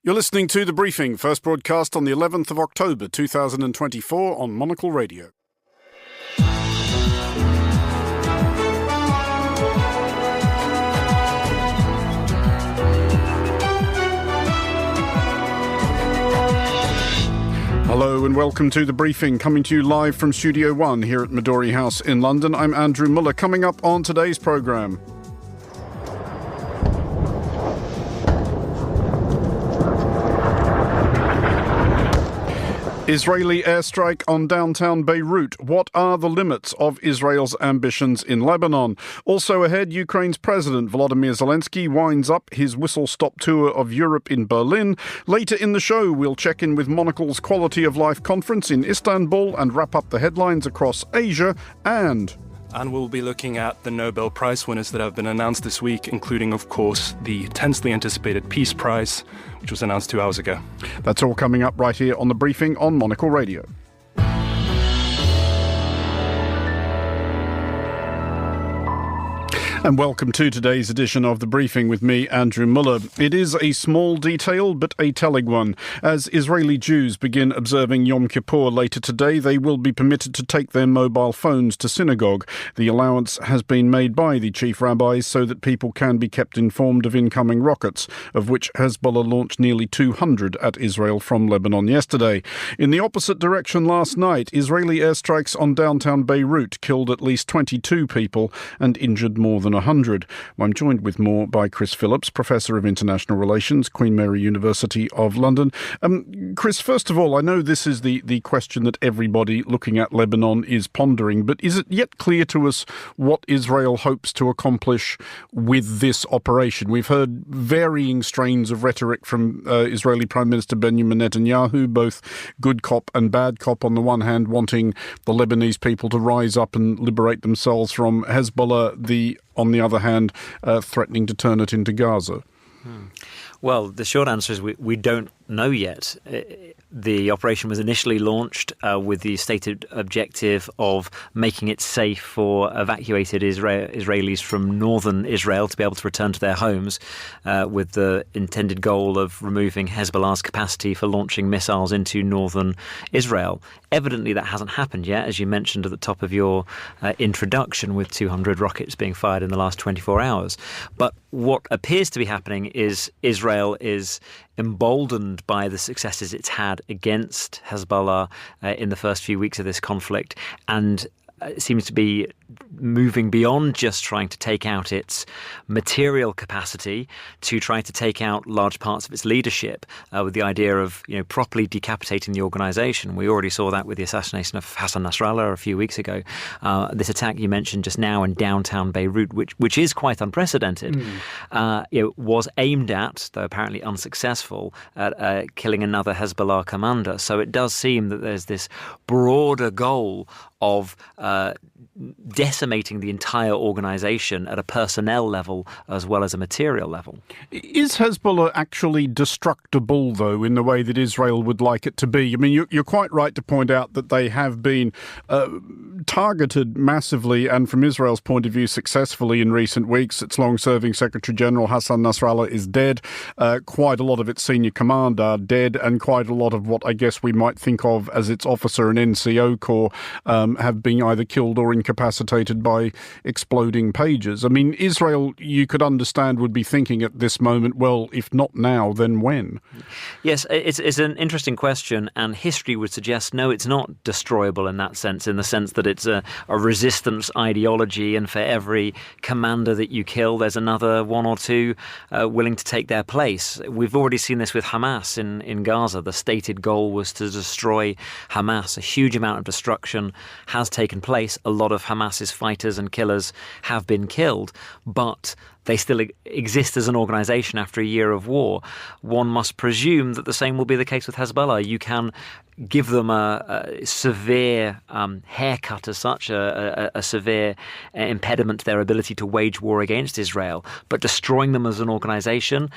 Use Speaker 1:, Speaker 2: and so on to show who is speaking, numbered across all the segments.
Speaker 1: You're listening to The Briefing, first broadcast on the 11th of October 2024 on Monocle Radio. Hello and welcome to The Briefing, coming to you live from Studio 1 here at Midori House in London. I'm Andrew Muller. Coming up on today's programme. Israeli airstrike on downtown Beirut. What are the limits of Israel's ambitions in Lebanon? Also ahead, Ukraine's President Volodymyr Zelensky winds up his whistle-stop tour of Europe in Berlin. Later in the show, we'll check in with Monocle's Quality of Life conference in Istanbul and wrap up the headlines across Asia and
Speaker 2: we'll be looking at the Nobel Prize winners that have been announced this week, including, of course, the tensely anticipated Peace Prize, which was announced 2 hours ago.
Speaker 1: That's all coming up right here on The Briefing on Monocle Radio. And welcome to today's edition of The Briefing with me, Andrew Muller. It is a small detail, but a telling one. As Israeli Jews begin observing Yom Kippur later today, they will be permitted to take their mobile phones to synagogue. The allowance has been made by the chief rabbis so that people can be kept informed of incoming rockets, of which Hezbollah launched nearly 200 at Israel from Lebanon yesterday. In the opposite direction last night, Israeli airstrikes on downtown Beirut killed at least 22 people and injured more than 100. I'm joined with more by Chris Phillips, Professor of International Relations, Queen Mary University of London. Chris, first of all, I know this is the question that everybody looking at Lebanon is pondering, but is it yet clear to us what Israel hopes to accomplish with this operation? We've heard varying strains of rhetoric from Israeli Prime Minister Benjamin Netanyahu, both good cop and bad cop. On the one hand, wanting the Lebanese people to rise up and liberate themselves from Hezbollah, on the other hand, threatening to turn it into Gaza.
Speaker 3: Well, the short answer is we don't know yet. The operation was initially launched with the stated objective of making it safe for evacuated Israelis from northern Israel to be able to return to their homes, with the intended goal of removing Hezbollah's capacity for launching missiles into northern Israel. Evidently, that hasn't happened yet, as you mentioned at the top of your introduction, with 200 rockets being fired in the last 24 hours. But what appears to be happening is Israel is emboldened by the successes it's had against Hezbollah in the first few weeks of this conflict, and it seems to be moving beyond just trying to take out its material capacity to try to take out large parts of its leadership, with the idea of properly decapitating the organisation. We already saw that with the assassination of Hassan Nasrallah a few weeks ago. This attack you mentioned just now in downtown Beirut, which is quite unprecedented, was aimed at, though apparently unsuccessful, at killing another Hezbollah commander. So it does seem that there's this broader goal of decimating the entire organisation at a personnel level as well as a material level.
Speaker 1: Is Hezbollah actually destructible, though, in the way that Israel would like it to be? I mean, you're quite right to point out that they have been targeted massively and, from Israel's point of view, successfully in recent weeks. Its long-serving Secretary General Hassan Nasrallah is dead. Quite a lot of its senior command are dead, and quite a lot of what I guess we might think of as its officer and NCO corps have been either killed or incapacitated by exploding pages. I mean, Israel, you could understand, would be thinking at this moment, well, if not now, then when?
Speaker 3: Yes, it's an interesting question, and history would suggest, no, it's not destroyable in that sense, in the sense that it's a resistance ideology, and for every commander that you kill, there's another one or two willing to take their place. We've already seen this with Hamas in Gaza. The stated goal was to destroy Hamas. A huge amount of destruction has taken place. A lot of Hamas's fighters and killers have been killed, but they still exist as an organisation after a year of war. One must presume that the same will be the case with Hezbollah. You can give them a severe haircut as such, a severe impediment to their ability to wage war against Israel, but destroying them as an organisation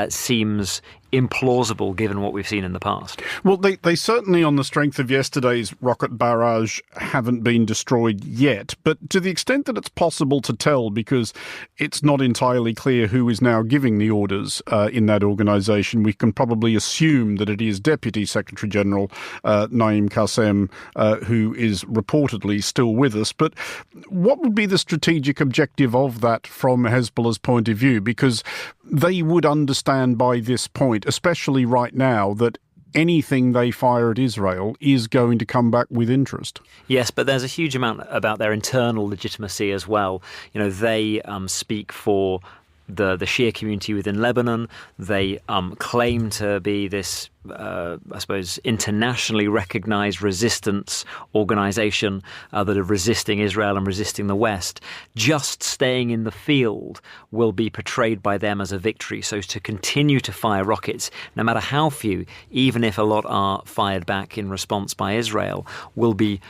Speaker 3: seems implausible given what we've seen in the past.
Speaker 1: Well, they certainly, on the strength of yesterday's rocket barrage, haven't been destroyed yet, but to the extent that it's possible to tell, because it's not entirely clear who is now giving the orders in that organisation. We can probably assume that it is Deputy Secretary General Naim Qassem, who is reportedly still with us. But what would be the strategic objective of that from Hezbollah's point of view? Because they would understand by this point, especially right now, that anything they fire at Israel is going to come back with interest.
Speaker 3: Yes, but there's a huge amount about their internal legitimacy as well. You know, they speak for the Shia community within Lebanon. They claim to be this, I suppose, internationally recognized resistance organization that are resisting Israel and resisting the West. Just staying in the field will be portrayed by them as a victory. So to continue to fire rockets, no matter how few, even if a lot are fired back in response by Israel, will be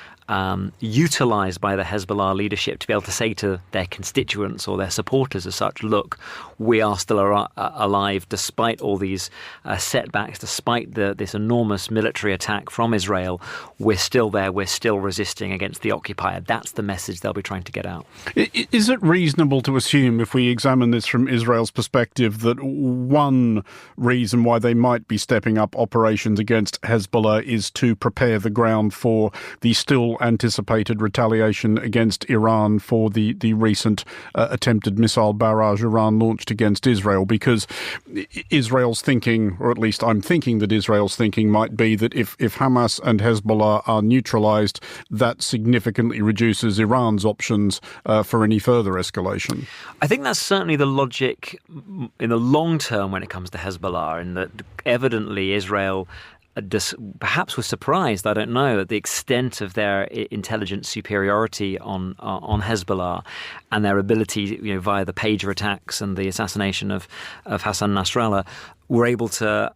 Speaker 3: utilised by the Hezbollah leadership to be able to say to their constituents or their supporters as such, look, we are still alive despite all these setbacks, despite this enormous military attack from Israel. We're still there, we're still resisting against the occupier. That's the message they'll be trying to get out.
Speaker 1: Is it reasonable to assume, if we examine this from Israel's perspective, that one reason why they might be stepping up operations against Hezbollah is to prepare the ground for the still anticipated retaliation against Iran for the recent attempted missile barrage Iran launched against Israel? Because Israel's thinking, or at least I'm thinking that Israel's thinking might be that if Hamas and Hezbollah are neutralised, that significantly reduces Iran's options for any further escalation.
Speaker 3: I think that's certainly the logic in the long term when it comes to Hezbollah, and that evidently Israel perhaps was surprised, I don't know, at the extent of their intelligence superiority on Hezbollah and their ability, via the pager attacks and the assassination of Hassan Nasrallah, were able to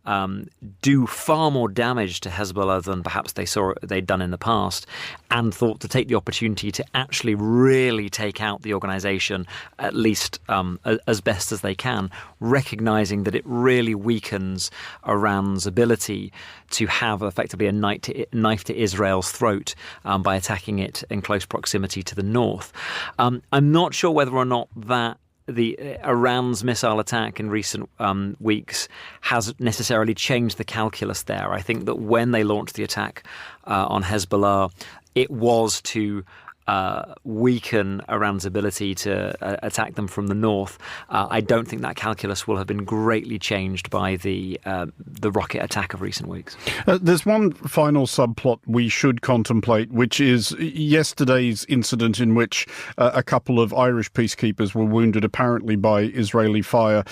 Speaker 3: do far more damage to Hezbollah than perhaps they'd done in the past, and thought to take the opportunity to actually really take out the organisation, at least as best as they can, recognising that it really weakens Iran's ability to have effectively a knife to Israel's throat by attacking it in close proximity to the north. I'm not sure whether or not that Iran's missile attack in recent weeks has necessarily changed the calculus there. I think that when they launched the attack on Hezbollah, it was to weaken Iran's ability to attack them from the north. I don't think that calculus will have been greatly changed by the rocket attack of recent weeks.
Speaker 1: There's one final subplot we should contemplate, which is yesterday's incident in which a couple of Irish peacekeepers were wounded apparently by Israeli fire.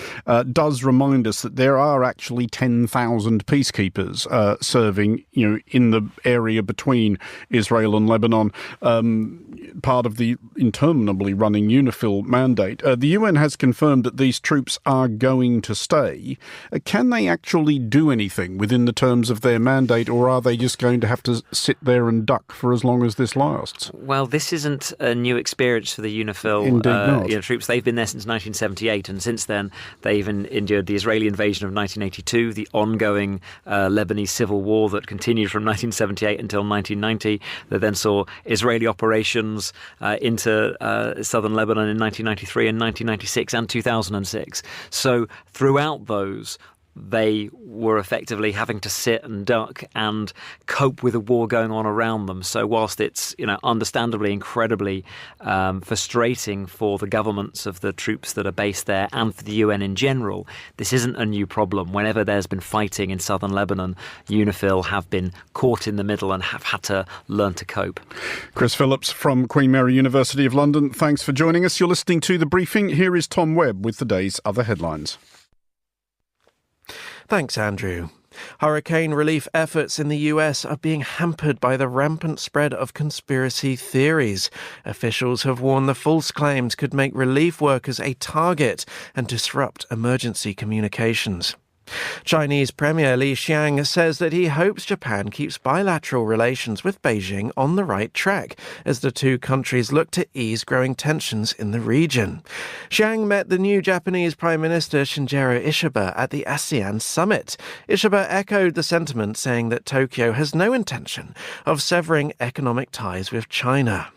Speaker 1: Does remind us that there are actually 10,000 peacekeepers serving, in the area between Israel and Lebanon. Part of the interminably running UNIFIL mandate. The UN has confirmed that these troops are going to stay. Can they actually do anything within the terms of their mandate, or are they just going to have to sit there and duck for as long as this lasts?
Speaker 3: Well, this isn't a new experience for the UNIFIL troops. They've been there since 1978, and since then they've endured the Israeli invasion of 1982, the ongoing Lebanese civil war that continued from 1978 until 1990, that then saw Israeli operations into southern Lebanon in 1993 and 1996 and 2006. So throughout those, they were effectively having to sit and duck and cope with a war going on around them. So whilst it's, understandably incredibly frustrating for the governments of the troops that are based there and for the UN in general, this isn't a new problem. Whenever there's been fighting in southern Lebanon, UNIFIL have been caught in the middle and have had to learn to cope.
Speaker 1: Chris Phillips from Queen Mary University of London, thanks for joining us. You're listening to The Briefing. Here is Tom Webb with the day's other headlines.
Speaker 4: Thanks, Andrew. Hurricane relief efforts in the US are being hampered by the rampant spread of conspiracy theories. Officials have warned the false claims could make relief workers a target and disrupt emergency communications. Chinese Premier Li Qiang says that he hopes Japan keeps bilateral relations with Beijing on the right track as the two countries look to ease growing tensions in the region. Qiang met the new Japanese Prime Minister Shinjiro Ishiba at the Asean summit. Ishiba echoed the sentiment, saying that Tokyo has no intention of severing economic ties with China.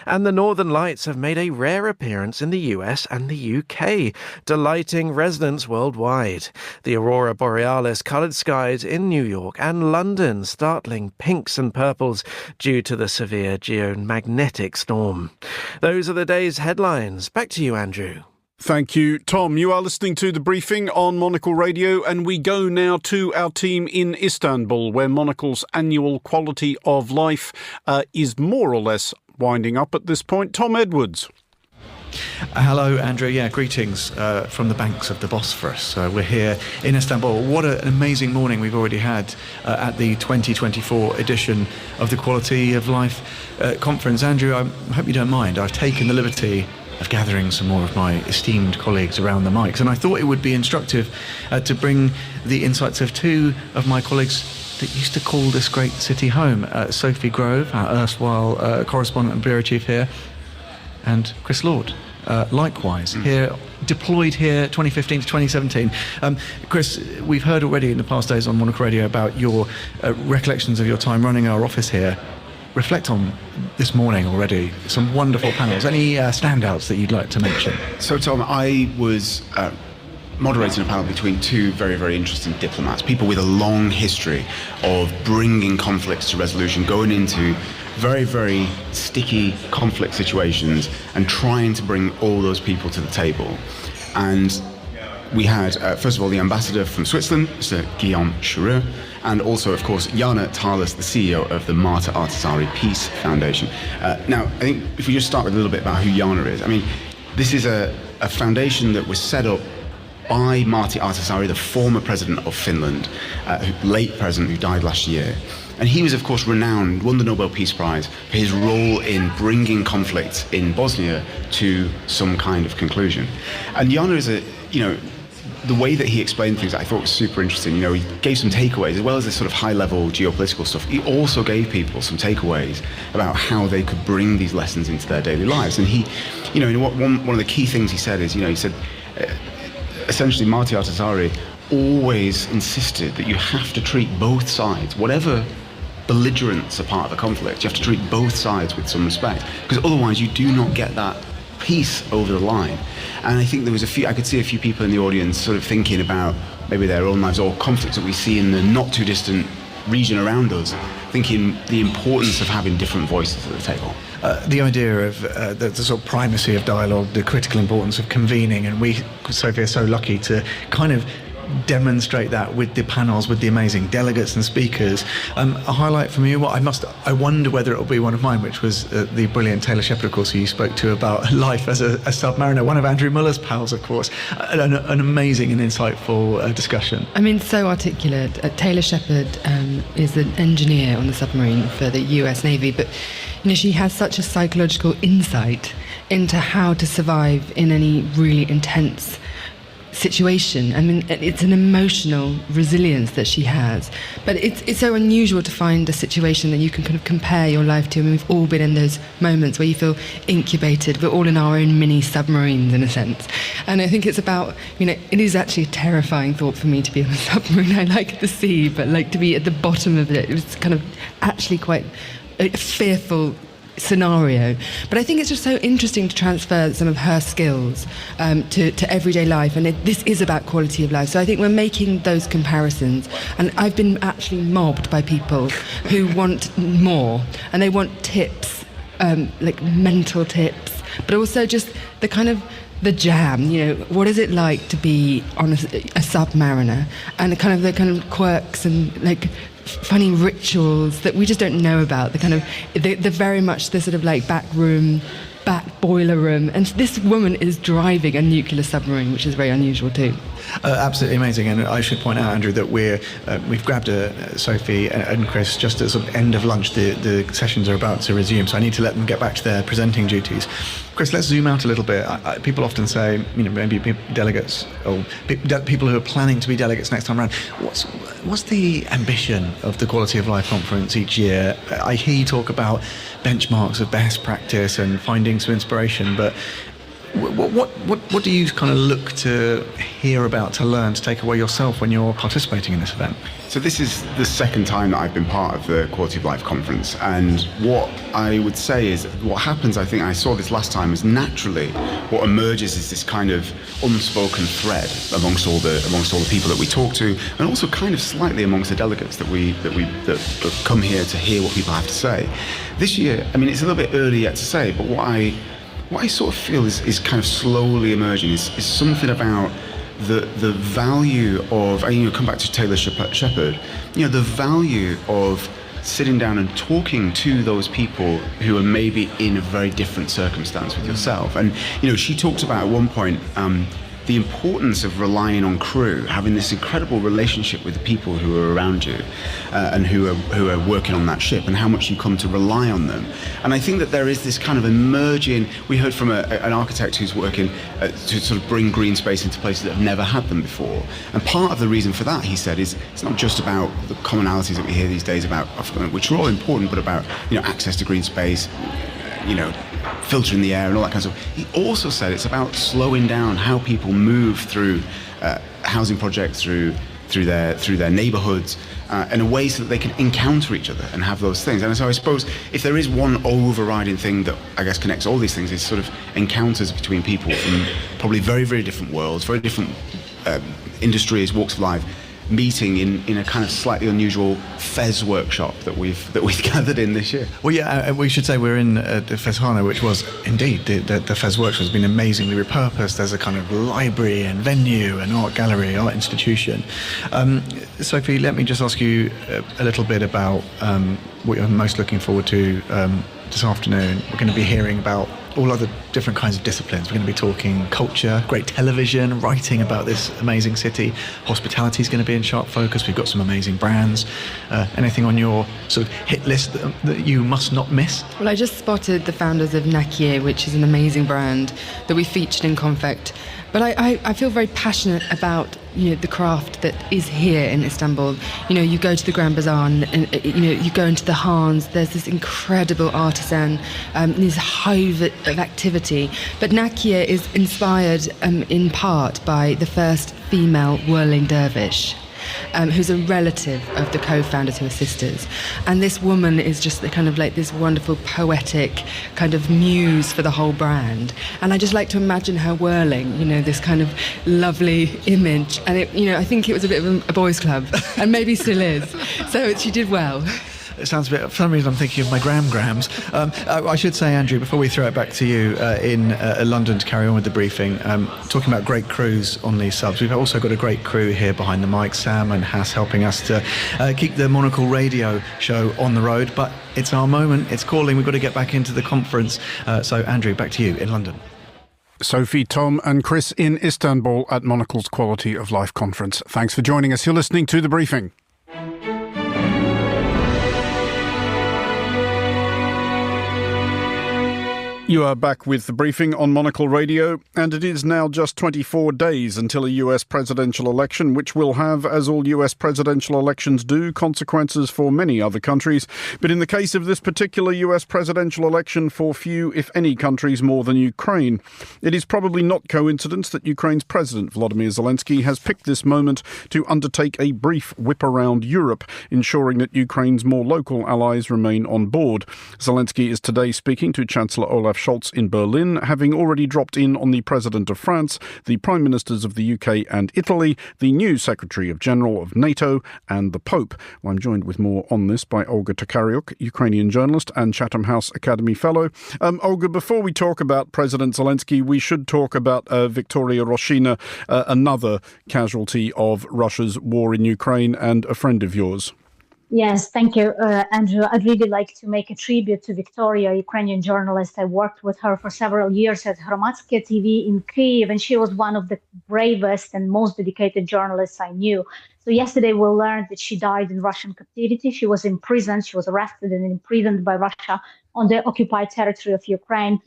Speaker 4: And the Northern Lights have made a rare appearance in the US and the UK, delighting residents worldwide. The Aurora Borealis coloured skies in New York and London, startling pinks and purples due to the severe geomagnetic storm. Those are the day's headlines. Back to you, Andrew.
Speaker 1: Thank you, Tom. You are listening to The Briefing on Monocle Radio, and we go now to our team in Istanbul, where Monocle's annual Quality of Life is more or less winding up at this point. Tom Edwards.
Speaker 5: Hello, Andrew. Yeah, greetings from the banks of the Bosphorus. We're here in Istanbul. What an amazing morning we've already had at the 2024 edition of the Quality of Life conference. Andrew, I hope you don't mind. I've taken the liberty of gathering some more of my esteemed colleagues around the mics, and I thought it would be instructive to bring the insights of two of my colleagues that used to call this great city home. Sophie Grove, our erstwhile correspondent and bureau chief here, and Chris Lord, likewise, here, deployed here 2015 to 2017. Chris, we've heard already in the past days on Monocle Radio about your recollections of your time running our office here. Reflect on this morning already. Some wonderful panels. Any standouts that you'd like to mention?
Speaker 6: So, Tom, I was moderating a panel between two very, very interesting diplomats, people with a long history of bringing conflicts to resolution, going into very, very sticky conflict situations and trying to bring all those people to the table. And we had, first of all, the ambassador from Switzerland, Mr. Guillaume Choureau, and also, of course, Jana Talas, the CEO of the Marta Artasari Peace Foundation. Now, I think if we just start with a little bit about who Jana is. I mean, this is a foundation that was set up by Martti Ahtisaari, the former president of Finland, late president who died last year. And he was, of course, renowned, won the Nobel Peace Prize for his role in bringing conflict in Bosnia to some kind of conclusion. And Jana is the way that he explained things I thought was super interesting. He gave some takeaways, as well as this sort of high-level geopolitical stuff. He also gave people some takeaways about how they could bring these lessons into their daily lives. And he, one of the key things he said is, he said, essentially, Martti Ahtisaari always insisted that you have to treat both sides, whatever belligerents are part of the conflict, you have to treat both sides with some respect, because otherwise you do not get that peace over the line. And I think I could see a few people in the audience sort of thinking about maybe their own lives or conflicts that we see in the not too distant region around us, thinking the importance of having different voices at the table.
Speaker 5: The idea of the sort of primacy of dialogue, the critical importance of convening, and we, Sophie, are so lucky to kind of demonstrate that with the panels, with the amazing delegates and speakers. A highlight from you, I wonder whether it'll be one of mine, which was the brilliant Taylor Shepard, of course, who you spoke to about life as a submariner, one of Andrew Muller's pals, of course. An amazing and insightful discussion.
Speaker 7: I mean, so articulate. Taylor Shepard is an engineer on the submarine for the US Navy, but she has such a psychological insight into how to survive in any really intense situation. I mean, it's an emotional resilience that she has, but it's so unusual to find a situation that you can kind of compare your life to. I mean, we've all been in those moments where you feel incubated. We're all in our own mini submarines, in a sense. And I think it's about, it is actually a terrifying thought for me to be on a submarine. I like the sea, but to be at the bottom of it, it was kind of actually quite a fearful scenario. But I think it's just so interesting to transfer some of her skills to everyday life, and this is about quality of life. So I think we're making those comparisons, and I've been actually mobbed by people who want more, and they want tips, like mental tips, but also just the kind of the jam, what is it like to be on a submariner, and the kind of quirks and funny rituals that we just don't know about, the very much the sort of back boiler room. And this woman is driving a nuclear submarine, which is very unusual too.
Speaker 5: Absolutely amazing. And I should point out, Andrew, that we've grabbed Sophie and Chris just at sort of end of lunch. The sessions are about to resume, so I need to let them get back to their presenting duties. Chris, let's zoom out a little bit. People often say, maybe delegates or people who are planning to be delegates next time around, what's the ambition of the Quality of Life conference each year? I hear you talk about benchmarks of best practice and finding some inspiration, but What do you kind of look to hear about, to learn, to take away yourself when you're participating in this event?
Speaker 6: So this is the second time that I've been part of the Quality of Life conference, and what I would say is what happens, I think I saw this last time, is naturally what emerges is this kind of unspoken thread amongst all the people that we talk to, and also kind of slightly amongst the delegates that come here to hear what people have to say. This year, I mean, it's a little bit early yet to say, but what I sort of feel is kind of slowly emerging is something about the value of, come back to Taylor Shepard, the value of sitting down and talking to those people who are maybe in a very different circumstance with yourself. And, she talked about at one point the importance of relying on crew, having this incredible relationship with the people who are around you and who are working on that ship, and how much you come to rely on them. And I think that there is this kind of emerging, we heard from an architect who's working to sort of bring green space into places that have never had them before. And part of the reason for that, he said, is it's not just about the commonalities that we hear these days about, which are all important, but about, access to green space, filtering the air and all that kind of stuff. He also said it's about slowing down how people move through housing projects, through their neighbourhoods, in a way so that they can encounter each other and have those things. And so I suppose if there is one overriding thing that I guess connects all these things, is sort of encounters between people from probably very, very different worlds, very different industries, walks of life, meeting in a kind of slightly unusual Fez workshop that we've gathered in this year.
Speaker 5: Well, yeah, we should say we're in the Fezhana, which was indeed the Fez workshop has been amazingly repurposed. There's a kind of library and venue and art gallery, art institution. Sophie, let me just ask you a little bit about what you're most looking forward to this afternoon. We're going to be hearing about all other different kinds of disciplines. We're going to be talking culture, great television, writing about this amazing city. Hospitality is going to be in sharp focus. We've got some amazing brands. Anything on your sort of hit list that you must not miss?
Speaker 7: Well, I just spotted the founders of Nakiye, which is an amazing brand that we featured in Confect. But I feel very passionate about the craft that is here in Istanbul. You go to the Grand Bazaar and you go into the Hans. There's this incredible artisan, this hive of activity. But Nakiye is inspired in part by the first female whirling dervish, who's a relative of the co-founders who are sisters. And this woman is just the kind of like this wonderful poetic kind of muse for the whole brand. And I just like to imagine her whirling, this kind of lovely image. And I think it was a bit of a boys' club, and maybe still is. So she did well.
Speaker 5: It sounds a bit, for some reason I'm thinking of my grams. I should say, Andrew, before we throw it back to you in London to carry on with the briefing, talking about great crews on these subs, we've also got a great crew here behind the mic, Sam and Hass helping us to keep the Monocle Radio show on the road. But it's our moment, it's calling, we've got to get back into the conference. So Andrew, back to you in London.
Speaker 1: Sophie, Tom and Chris in Istanbul at Monocle's Quality of Life conference. Thanks for joining us. You're listening to The Briefing. You are back with The Briefing on Monocle Radio, and it is now just 24 days until a US presidential election, which will have, as all US presidential elections do, consequences for many other countries. But in the case of this particular US presidential election, for few, if any, countries more than Ukraine. It is probably not coincidence that Ukraine's President Volodymyr Zelensky has picked this moment to undertake a brief whip around Europe, ensuring that Ukraine's more local allies remain on board. Zelensky is today speaking to Chancellor Olaf Scholz in Berlin, having already dropped in on the President of France, the Prime Ministers of the UK and Italy, the new Secretary of General of NATO and the Pope. Well, I'm joined with more on this by Olga Tokariuk, Ukrainian journalist and Chatham House Academy Fellow. Olga, before we talk about President Zelensky, we should talk about Victoria Roshina, another casualty of Russia's war in Ukraine and a friend of yours.
Speaker 8: Yes, thank you, Andrew. I'd really like to make a tribute to Victoria, a Ukrainian journalist. I worked with her for several years at Hromadske TV in Kyiv, and she was one of the bravest and most dedicated journalists I knew. So yesterday we learned that she died in Russian captivity. She was imprisoned. She was arrested and imprisoned by Russia on the occupied territory of Ukraine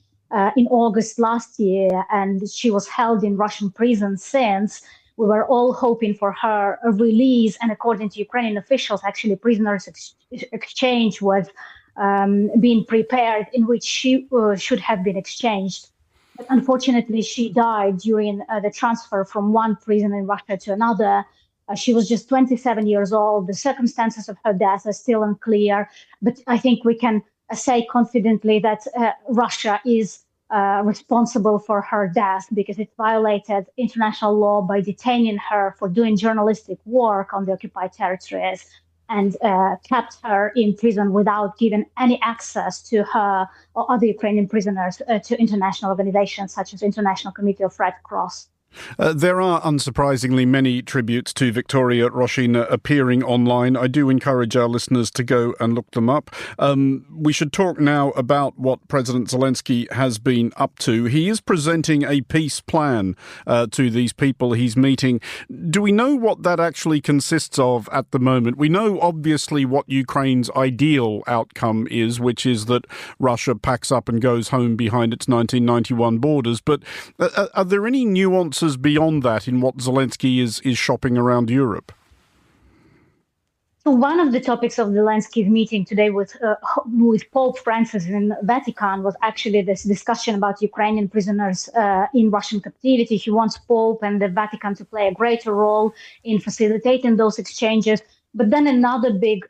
Speaker 8: in August last year, and she was held in Russian prison since. We were all hoping for her release, and according to Ukrainian officials, actually prisoners exchange was being prepared in which she should have been exchanged. But unfortunately, she died during the transfer from one prison in Russia to another. She was just 27 years old. The circumstances of her death are still unclear, but I think we can say confidently that Russia is responsible for her death because it violated international law by detaining her for doing journalistic work on the occupied territories and kept her in prison without giving any access to her or other Ukrainian prisoners to international organizations such as International Committee of Red Cross.
Speaker 1: There are, unsurprisingly, many tributes to Victoria Roshina appearing online. I do encourage our listeners to go and look them up. We should talk now about what President Zelensky has been up to. He is presenting a peace plan to these people he's meeting. Do we know what that actually consists of at the moment? We know, obviously, what Ukraine's ideal outcome is, which is that Russia packs up and goes home behind its 1991 borders. But are there any nuances beyond that in what Zelensky is shopping around Europe?
Speaker 8: So one of the topics of Zelensky's meeting today with Pope Francis in Vatican was actually this discussion about Ukrainian prisoners in Russian captivity. He wants Pope and the Vatican to play a greater role in facilitating those exchanges. But then another big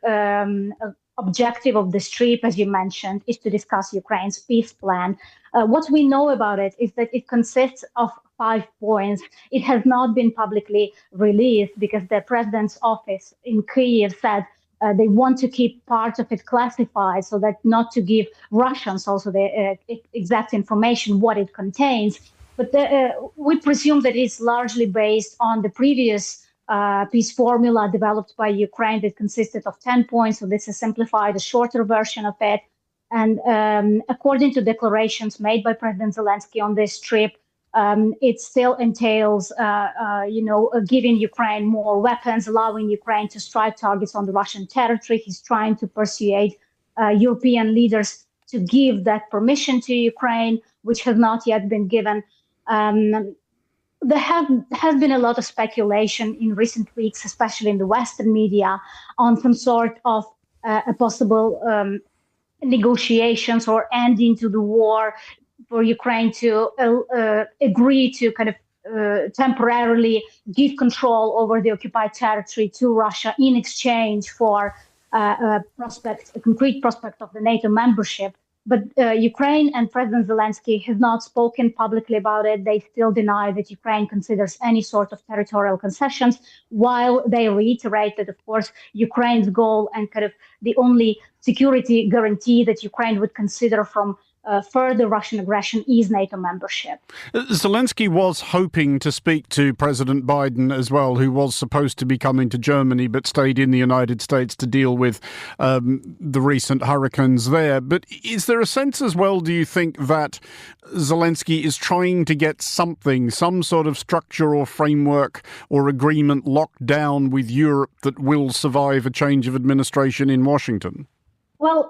Speaker 8: objective of this trip, as you mentioned, is to discuss Ukraine's peace plan. What we know about it is that it consists of 5 points. It has not been publicly released because the president's office in Kyiv said they want to keep part of it classified so that not to give Russians also the exact information what it contains. But we presume that it's largely based on the previous peace formula developed by Ukraine that consisted of 10 points. So this is simplified, a shorter version of it. And according to declarations made by President Zelensky on this trip, it still entails, giving Ukraine more weapons, allowing Ukraine to strike targets on the Russian territory. He's trying to persuade European leaders to give that permission to Ukraine, which has not yet been given. There has been a lot of speculation in recent weeks, especially in the Western media, on some sort of a possible negotiations or ending to the war for Ukraine to agree to kind of temporarily give control over the occupied territory to Russia in exchange for a concrete prospect of the NATO membership. But Ukraine and President Zelensky have not spoken publicly about it. They still deny that Ukraine considers any sort of territorial concessions, while they reiterate that, of course, Ukraine's goal and kind of the only security guarantee that Ukraine would consider from further Russian aggression is NATO membership.
Speaker 1: Zelensky was hoping to speak to President Biden as well, who was supposed to be coming to Germany but stayed in the United States to deal with the recent hurricanes there. But is there a sense as well, do you think, that Zelensky is trying to get some sort of structure or framework or agreement locked down with Europe that will survive a change of administration in Washington?
Speaker 8: Well,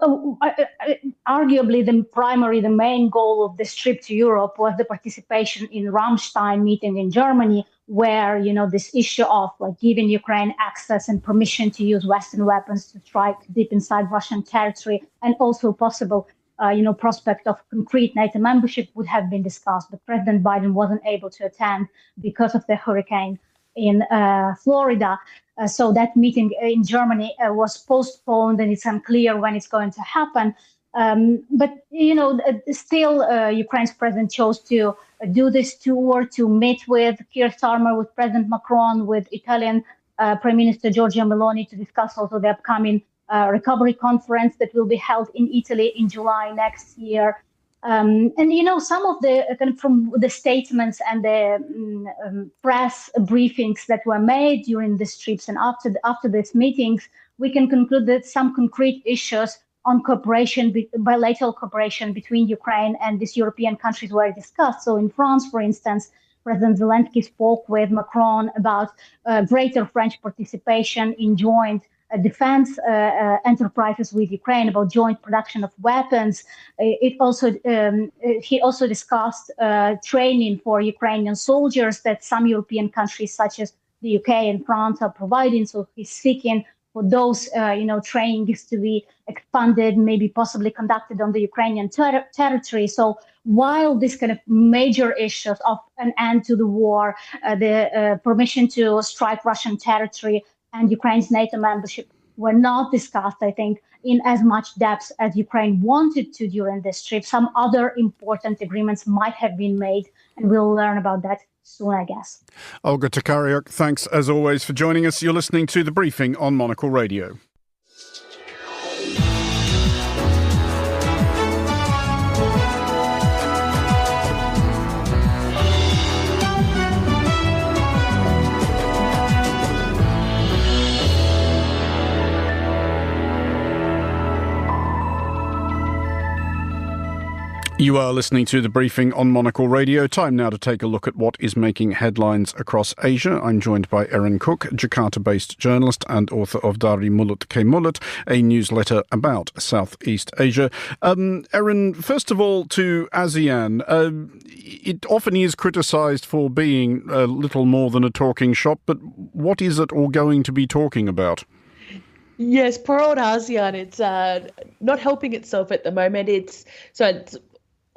Speaker 8: arguably the main goal of this trip to Europe was the participation in Ramstein meeting in Germany, where, this issue of giving Ukraine access and permission to use Western weapons to strike deep inside Russian territory and also possible, prospect of concrete NATO membership would have been discussed. But President Biden wasn't able to attend because of the hurricane in Florida. So that meeting in Germany was postponed, and it's unclear when it's going to happen. But still, Ukraine's president chose to do this tour, to meet with Keir Starmer, with President Macron, with Italian Prime Minister Giorgia Meloni to discuss also the upcoming recovery conference that will be held in Italy in July next year. And some of the from the statements and the press briefings that were made during these trips and after these meetings, we can conclude that some concrete issues on bilateral cooperation between Ukraine and these European countries were discussed. So in France, for instance, President Zelensky spoke with Macron about greater French participation in joint defense enterprises with Ukraine, about joint production of weapons. He also discussed training for Ukrainian soldiers that some European countries, such as the UK and France, are providing. So he's seeking for those, trainings to be expanded, maybe possibly conducted on the Ukrainian territory. So while this kind of major issues of an end to the war, the permission to strike Russian territory and Ukraine's NATO membership were not discussed, I think, in as much depth as Ukraine wanted to during this trip, some other important agreements might have been made, and we'll learn about that soon, I guess.
Speaker 1: Olga Tokariuk, thanks as always for joining us. You're listening to The Briefing on Monocle Radio. You are listening to The Briefing on Monocle Radio. Time now to take a look at what is making headlines across Asia. I'm joined by Erin Cook, Jakarta-based journalist and author of Dari Mulut ke Mulut, a newsletter about Southeast Asia. Erin, first of all, to ASEAN. It often is criticised for being a little more than a talking shop, but what is it all going to be talking about?
Speaker 9: Yes, poor old ASEAN. It's not helping itself at the moment. It's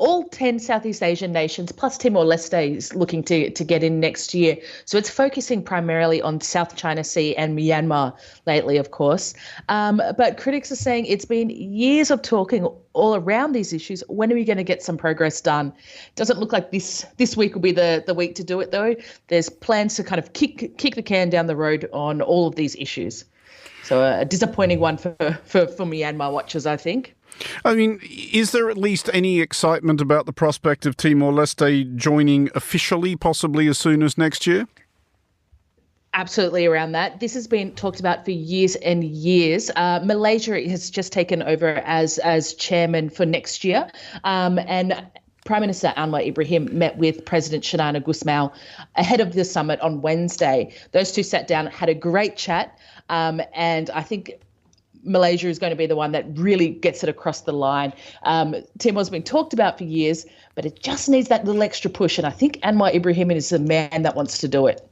Speaker 9: all 10 Southeast Asian nations, plus Timor-Leste is looking to get in next year. So it's focusing primarily on South China Sea and Myanmar lately, of course. But critics are saying it's been years of talking all around these issues. When are we going to get some progress done? Doesn't look like this week will be the week to do it, though. There's plans to kind of kick the can down the road on all of these issues. So a disappointing one for Myanmar watchers, I think.
Speaker 1: I mean, is there at least any excitement about the prospect of Timor-Leste joining officially, possibly as soon as next year?
Speaker 9: Absolutely around that. This has been talked about for years and years. Malaysia has just taken over as chairman for next year. And Prime Minister Anwar Ibrahim met with President Shanana Gusmao ahead of the summit on Wednesday. Those two sat down, had a great chat, and I think Malaysia is going to be the one that really gets it across the line. Timor's been talked about for years, but it just needs that little extra push, and I think Anwar Ibrahim is the man that wants to do it.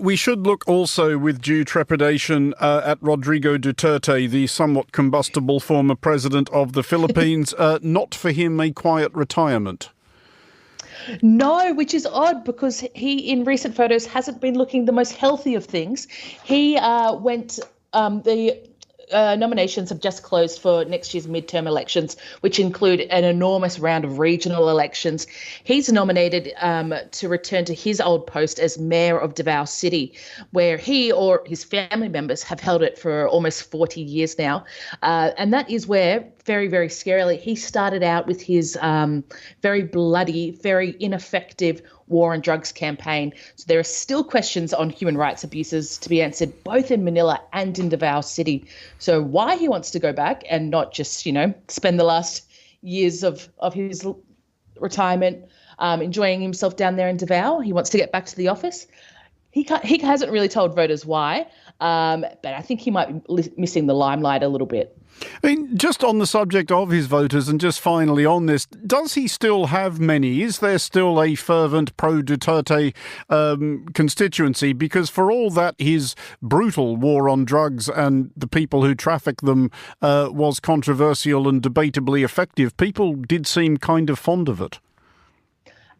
Speaker 1: We should look also with due trepidation at Rodrigo Duterte, the somewhat combustible former president of the Philippines. Not for him a quiet retirement.
Speaker 9: No, which is odd because he, in recent photos, hasn't been looking the most healthy of things. He nominations have just closed for next year's midterm elections, which include an enormous round of regional elections. He's nominated to return to his old post as mayor of Davao City, where he or his family members have held it for almost 40 years now. And that is where, very, very scarily, he started out with his very bloody, very ineffective war on drugs campaign. So there are still questions on human rights abuses to be answered both in Manila and in Davao City. So why he wants to go back and not just, spend the last years of his retirement enjoying himself down there in Davao, he wants to get back to the office. He hasn't really told voters why, but I think he might be missing the limelight a little bit.
Speaker 1: I mean, just on the subject of his voters and just finally on this, does he still have many? Is there still a fervent pro-Duterte constituency? Because for all that his brutal war on drugs and the people who traffic them was controversial and debatably effective, people did seem kind of fond of it.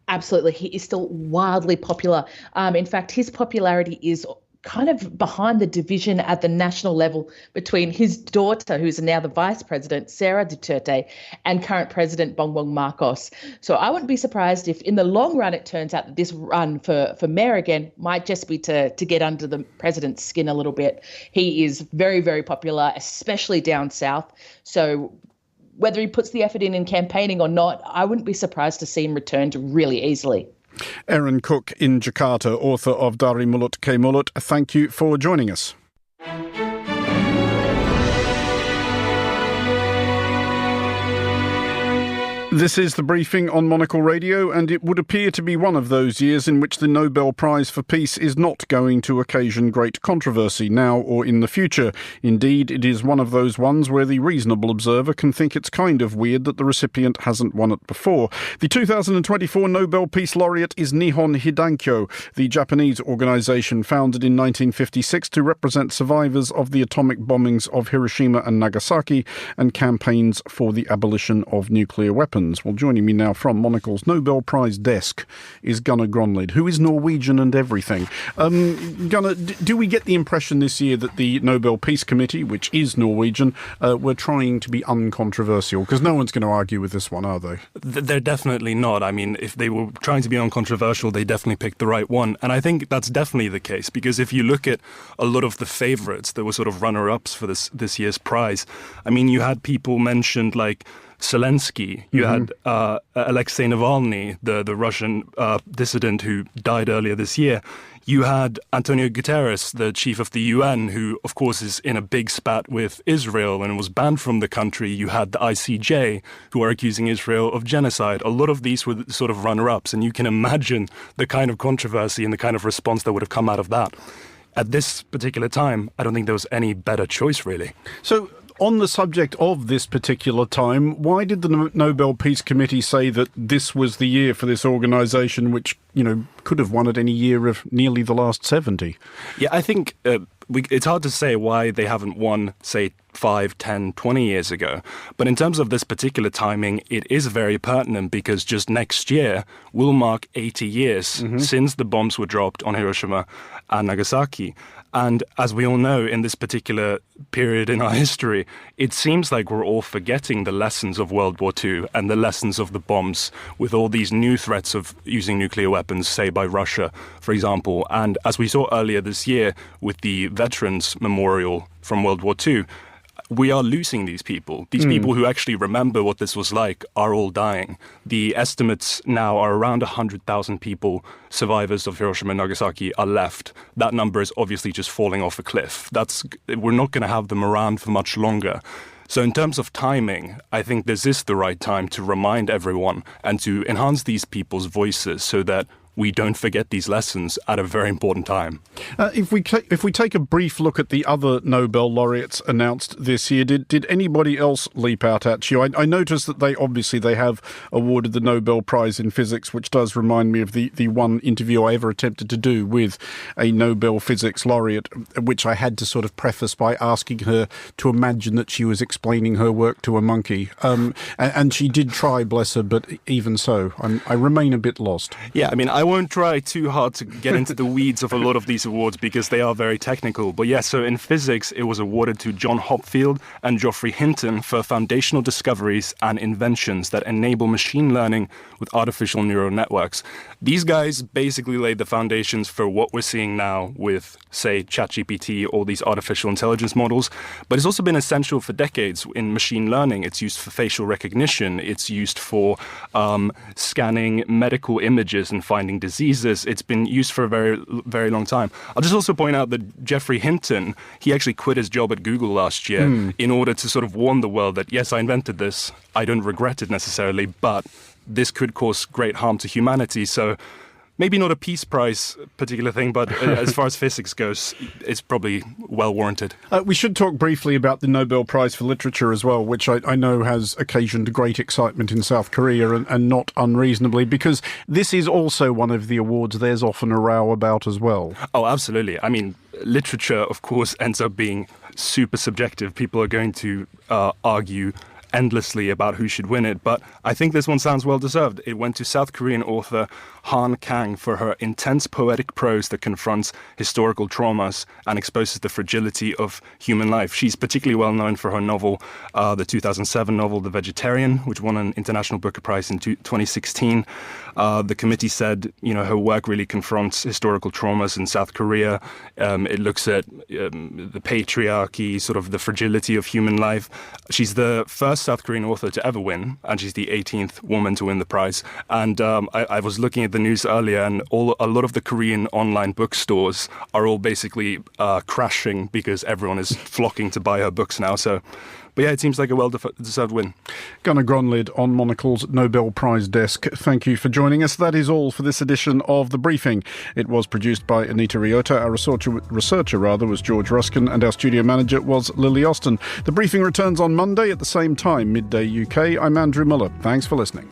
Speaker 9: Absolutely. He is still wildly popular. In fact, his popularity is kind of behind the division at the national level between his daughter, who's now the vice president, Sara Duterte, and current president Bongbong Marcos. So I wouldn't be surprised if in the long run it turns out that this run for mayor again might just be to get under the president's skin a little bit. He is very, very popular, especially down south. So whether he puts the effort in campaigning or not, I wouldn't be surprised to see him returned really easily.
Speaker 1: Erin Cook in Jakarta, author of Dari Mulut ke Mulut, thank you for joining us. This is the briefing on Monocle Radio, and it would appear to be one of those years in which the Nobel Prize for Peace is not going to occasion great controversy now or in the future. Indeed, it is one of those ones where the reasonable observer can think it's kind of weird that the recipient hasn't won it before. The 2024 Nobel Peace Laureate is Nihon Hidankyo, the Japanese organisation founded in 1956 to represent survivors of the atomic bombings of Hiroshima and Nagasaki and campaigns for the abolition of nuclear weapons. Well, joining me now from Monocle's Nobel Prize desk is Gunnar Gronlid, who is Norwegian and everything. Gunnar, do we get the impression this year that the Nobel Peace Committee, which is Norwegian, were trying to be uncontroversial? Because no one's going to argue with this one, are they?
Speaker 2: They're definitely not. I mean, if they were trying to be uncontroversial, they definitely picked the right one. And I think that's definitely the case, because if you look at a lot of the favourites that were sort of runner-ups for this year's prize, I mean, you had people mentioned like Zelensky, you had Alexei Navalny, the Russian dissident who died earlier this year. You had Antonio Guterres, the chief of the UN, who, of course, is in a big spat with Israel and was banned from the country. You had the ICJ, who are accusing Israel of genocide. A lot of these were sort of runner-ups, and you can imagine the kind of controversy and the kind of response that would have come out of that. At this particular time, I don't think there was any better choice, really.
Speaker 1: So, on the subject of this particular time, why did the Nobel Peace Committee say that this was the year for this organisation, which, you know, could have won at any year of nearly the last 70?
Speaker 2: Yeah, I think it's hard to say why they haven't won, say, 5, 10, 20 years ago. But in terms of this particular timing, it is very pertinent because just next year will mark 80 years since the bombs were dropped on Hiroshima and Nagasaki. And as we all know, in this particular period in our history, it seems like we're all forgetting the lessons of World War II and the lessons of the bombs with all these new threats of using nuclear weapons, say by Russia, for example. And as we saw earlier this year with the Veterans Memorial from World War II, we are losing these people. These people who actually remember what this was like are all dying. The estimates now are around 100,000 people, survivors of Hiroshima and Nagasaki, are left. That number is obviously just falling off a cliff. We're not going to have them around for much longer. So in terms of timing, I think this is the right time to remind everyone and to enhance these people's voices so that we don't forget these lessons at a very important time.
Speaker 1: If we take a brief look at the other Nobel laureates announced this year, did anybody else leap out at you? I noticed that they have awarded the Nobel Prize in Physics, which does remind me of the one interview I ever attempted to do with a Nobel Physics laureate, which I had to sort of preface by asking her to imagine that she was explaining her work to a monkey. And she did try, bless her, but even so, I remain a bit lost.
Speaker 2: Yeah, I mean, I won't try too hard to get into the weeds of a lot of these awards because they are very technical. But yeah, so in physics, it was awarded to John Hopfield and Geoffrey Hinton for foundational discoveries and inventions that enable machine learning with artificial neural networks. These guys basically laid the foundations for what we're seeing now with, say, ChatGPT, all these artificial intelligence models. But it's also been essential for decades in machine learning. It's used for facial recognition. It's used for scanning medical images and finding diseases. It's been used for a very, very long time. I'll just also point out that Geoffrey Hinton, he actually quit his job at Google last year in order to sort of warn the world that, yes, I invented this. I don't regret it necessarily, but this could cause great harm to humanity. So maybe not a Peace Prize particular thing, but as far as physics goes, it's probably well warranted.
Speaker 1: We should talk briefly about the Nobel Prize for Literature as well, which I know has occasioned great excitement in South Korea and not unreasonably, because this is also one of the awards there's often a row about as well.
Speaker 2: Oh, absolutely. I mean, literature, of course, ends up being super subjective. People are going to argue endlessly about who should win it, but I think this one sounds well deserved. It went to South Korean author Han Kang for her intense poetic prose that confronts historical traumas and exposes the fragility of human life. She's particularly well known for her novel, the 2007 novel The Vegetarian, which won an International Booker Prize in 2016. The committee said, her work really confronts historical traumas in South Korea. It looks at the patriarchy, sort of the fragility of human life. She's the first South Korean author to ever win, and she's the 18th woman to win the prize. And I was looking at at the news earlier, and a lot of the Korean online bookstores are all basically crashing because everyone is flocking to buy her books now. So, but yeah, it seems like a well-deserved win.
Speaker 1: Gunnar Gronlid on Monocle's Nobel Prize desk. Thank you for joining us. That is all for this edition of The Briefing. It was produced by Anita Riota. Our researcher was George Ruskin, and our studio manager was Lily Austin. The Briefing returns on Monday at the same time, midday UK. I'm Andrew Muller. Thanks for listening.